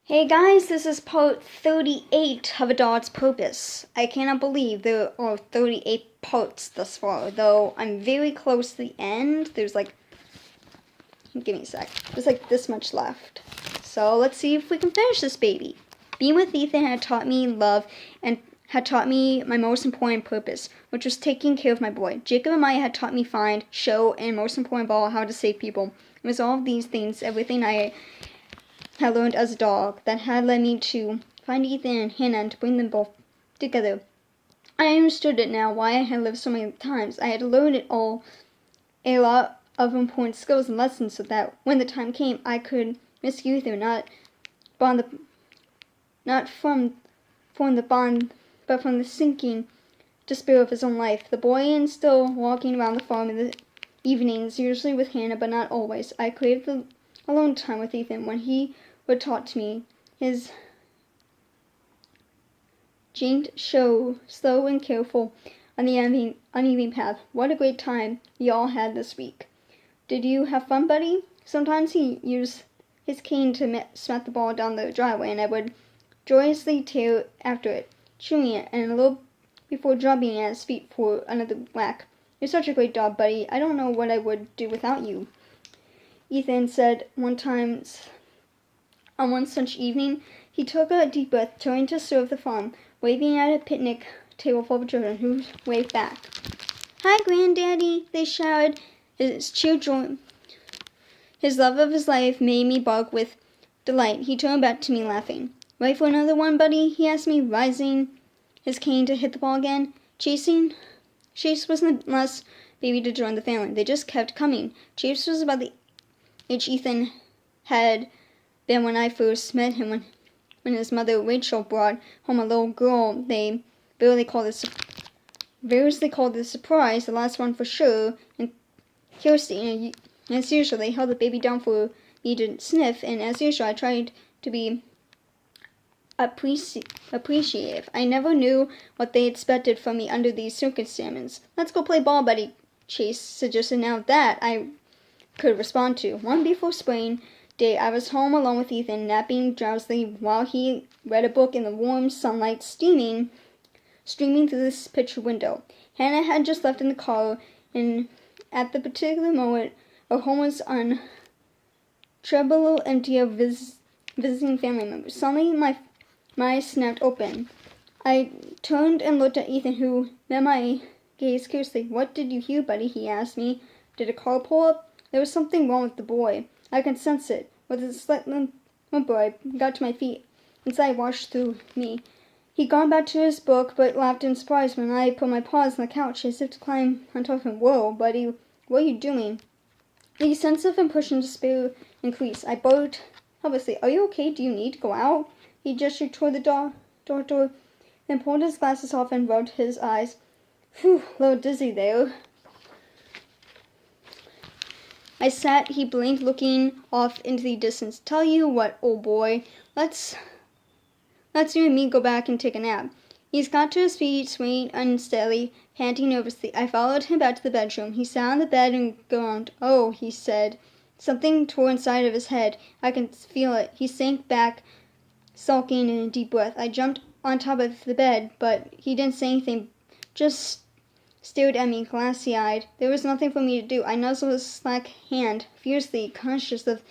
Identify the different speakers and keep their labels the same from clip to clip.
Speaker 1: Hey guys, this is part 38 of A Dog's Purpose. I cannot believe there are 38 parts thus far, though I'm very close to the end. Give me a sec. There's like this much left. So let's see if we can finish this baby. Being with Ethan had taught me love and had taught me my most important purpose, which was taking care of my boy. Jacob and Maya had taught me find, show, and most important of all, how to save people. It was all of these things, everything I had learned as a dog, that had led me to find Ethan and Hannah and to bring them both together. I understood it now, why I had lived so many times. I had learned it all, a lot of important skills and lessons, so that when the time came, I could rescue Ethan, not from the bond, but from the sinking despair of his own life. The boy and still walking around the farm in the evenings, usually with Hannah, but not always. I craved the alone time with Ethan when he would talk to me, his gentle show, slow and careful on the uneven path. What a great time we all had this week. Did you have fun, buddy? Sometimes he used his cane to smack the ball down the driveway, and I would joyously tear after it, chewing it, and a little before dropping it at his feet for another whack. You're such a great dog, buddy. I don't know what I would do without you, Ethan said on one such evening. He took a deep breath, turning to serve the farm, waving at a picnic table full of children who waved back. "Hi, Granddaddy," they shouted. His cheer joy, his love of his life made me bark with delight. He turned back to me, laughing. "Ready for another one, buddy?" he asked me, raising his cane to hit the ball again. Chase wasn't the last baby to join the family. They just kept coming. Chase was about the age Ethan had been when I first met him, when his mother Rachel brought home a little girl they variously called a surprise, the last one for sure, and Kirsty. As usual, they held the baby down for me to sniff, and as usual, I tried to be appreciative. I never knew what they expected from me under these circumstances. "Let's go play ball, buddy," Chase suggested. Now that I could respond to. One before spring day, I was home alone with Ethan, napping drowsily while he read a book in the warm sunlight streaming through this picture window. Hannah had just left in the car, and at the particular moment, our home was on treble empty of visiting family members. Suddenly, my eyes snapped open. I turned and looked at Ethan, who met my gaze curiously. "What did you hear, buddy?" he asked me. "Did a car pull up?" There was something wrong with the boy. I could sense it. With a slight whimper, I got to my feet. Inside washed through me. He'd gone back to his book, but laughed in surprise when I put my paws on the couch as if to climb on top of him. "Whoa, buddy, what are you doing?" The sense of impression and despair increased. I barked helplessly. "Are you okay? Do you need to go out?" He gestured toward the door, then pulled his glasses off and rubbed his eyes. "Phew, a little dizzy there." I sat, he blinked, looking off into the distance. "Tell you what, old boy, let's you and me go back and take a nap." He got to his feet, swaying unsteadily, panting nervously. I followed him back to the bedroom. He sat on the bed and groaned. "Oh," he said. Something tore inside of his head. I could feel it. He sank back, sulking in a deep breath. I jumped on top of the bed, but he didn't say anything, just stared at me, glassy-eyed. There was nothing for me to do. I nuzzled his slack hand fiercely, conscious of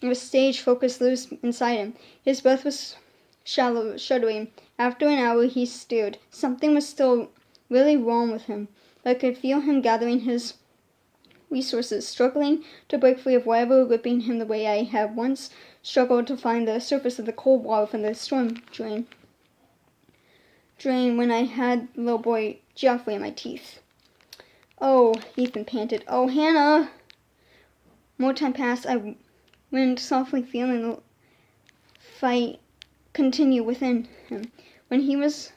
Speaker 1: a stage focus loose inside him. His breath was shuddering. After an hour, he stirred. Something was still really wrong with him. I could feel him gathering his resources, struggling to break free of whatever gripping him the way I had once struggled to find the surface of the cold water from the storm drain when I had the little boy Geoffrey in my teeth. "Oh," Ethan panted. "Oh, Hannah." More time passed. I went softly, feeling the fight continue within him. When his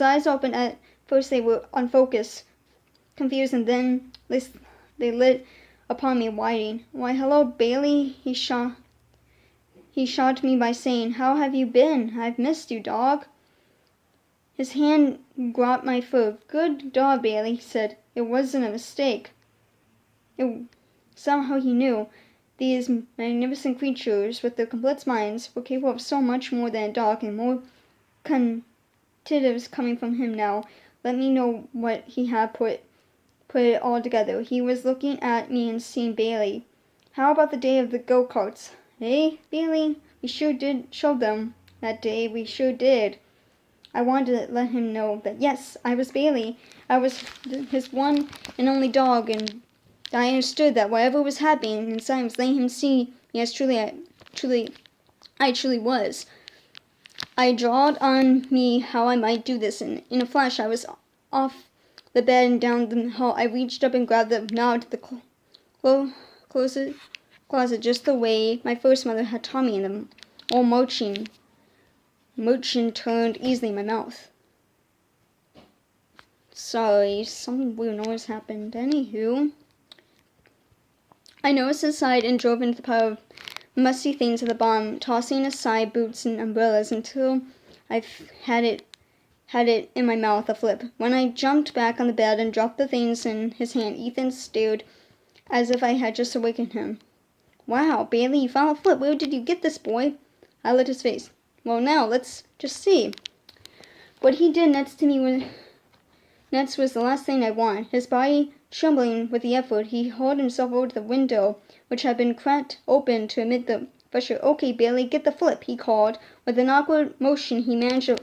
Speaker 1: eyes opened, at first they were unfocused, confused, and then they lit upon me, widening. "Why, hello, Bailey," he shocked me by saying. "How have you been? I've missed you, dog." His hand groped my fur. "Good dog, Bailey," he said. It wasn't a mistake. Somehow he knew. These magnificent creatures, with their complex minds, were capable of so much more than a dog, and more contentives coming from him now. Let me know what he had put it all together. He was looking at me and seeing Bailey. How about the day of the go-karts? Eh, Bailey? We sure did show them that day. We sure did. I wanted to let him know that, yes, I was Bailey. I was his one and only dog, and I understood that whatever was happening inside was letting him see me as I truly was. I drawed on me how I might do this, and in a flash I was off the bed and down the hall. I reached up and grabbed the knob to the closet just the way my first mother had taught me, and the old motion turned easily in my mouth. Sorry, some weird noise happened. Anywho, I noticed the side and drove into the pile of musty things at the bottom, tossing aside boots and umbrellas until I had it in my mouth a flip. When I jumped back on the bed and dropped the things in his hand, Ethan stared as if I had just awakened him. Wow, Bailey, you found a flip. Where did you get this, boy? I lit his face. Well, now, let's just see. What he did next was the last thing I wanted. His body trembling with the effort, he hauled himself over to the window, which had been cracked open to admit the pressure. Okay, Bailey, get the flip, he called. With an awkward motion, he managed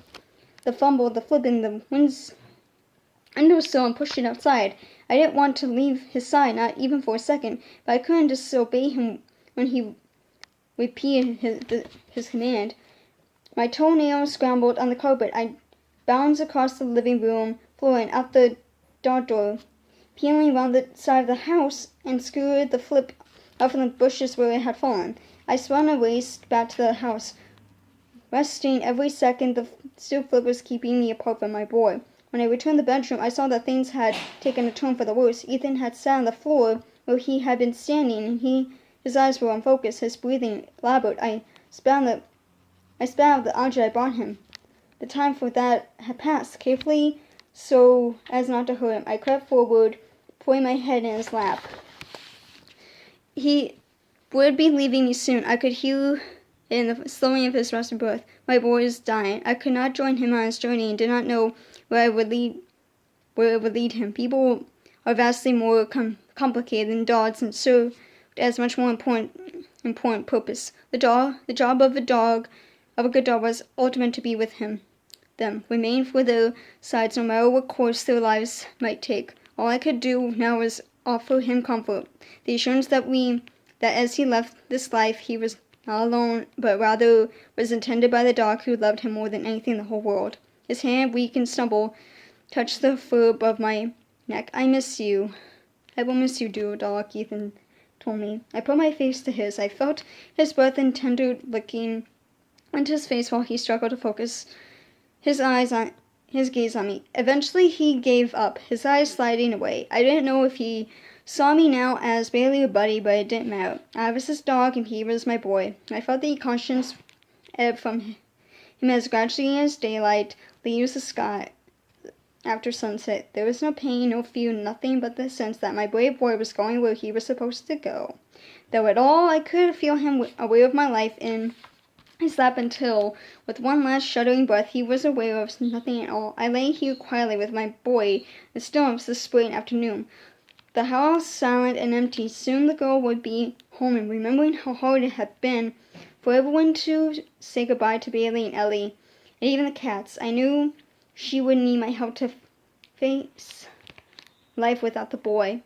Speaker 1: to fumble the flip in the windowsill and pushed it outside. I didn't want to leave his side, not even for a second, but I couldn't disobey him when he repeated his command. My toenails scrambled on the carpet. I bounced across the living room floor and out the door, peeling around the side of the house, and screwed the flip out from the bushes where it had fallen. I spun and raced back to the house, resting every second the steel flip was keeping me apart from my boy. When I returned to the bedroom, I saw that things had taken a turn for the worse. Ethan had sat on the floor where he had been standing, and his eyes were unfocused, his breathing labored. I spat out the object I brought him. The time for that had passed. Carefully, so as not to hurt him, I crept forward, putting my head in his lap. He would be leaving me soon. I could hear in the slowing of his rusty breath. My boy was dying. I could not join him on his journey and did not know where it would lead him. People are vastly more complicated than dogs and serve as much more important purpose. The job of a good dog was ultimate to be with them, remain for their sides no matter what course their lives might take. All I could do now was offer him comfort, the assurance that as he left this life he was not alone, but rather was attended by the dog who loved him more than anything in the whole world. His hand, weak and stumble, touched the fur above my neck. I miss you. I will miss you, dear dog, Ethan told me. I put my face to his. I felt his breath and tender licking into his face while he struggled to focus his gaze on me. Eventually he gave up, his eyes sliding away. I didn't know if he saw me now as Bailey or Buddy, but it didn't matter. I was his dog and he was my boy. I felt the conscience ebb from him as gradually as daylight leaves the sky after sunset. There was no pain, no fear, nothing but the sense that my brave boy was going where he was supposed to go. Though at all, I could feel him aware of my life in his lap until, with one last shuddering breath, he was aware of nothing at all. I lay here quietly with my boy, the stillness of the spring afternoon. The house silent and empty. Soon the girl would be home, and remembering how hard it had been for everyone to say goodbye to Bailey and Ellie, and even the cats, I knew she would need my help to face life without the boy.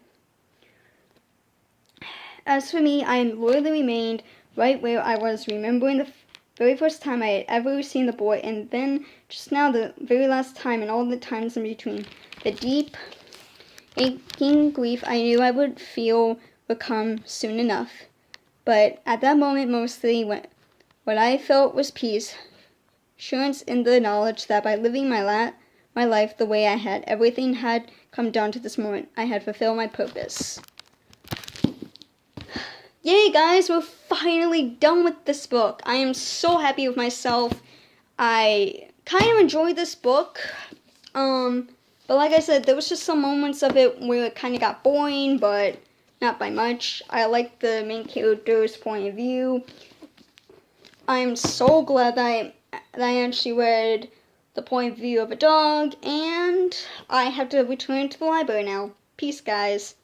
Speaker 1: As for me, I loyally remained right where I was, remembering the very first time I had ever seen the boy, and then just now the very last time, and all the times in between. The deep, aching grief I knew I would feel would come soon enough. But at that moment, mostly what I felt was peace, assurance in the knowledge that by living my life the way I had, everything had come down to this moment. I had fulfilled my purpose. Yay, guys, we're finally done with this book. I am so happy with myself. I kind of enjoyed this book. But like I said, there was just some moments of it where it kind of got boring, but not by much. I like the main character's point of view. I'm so glad that I actually read the point of view of a dog, and I have to return to the library now. Peace, guys.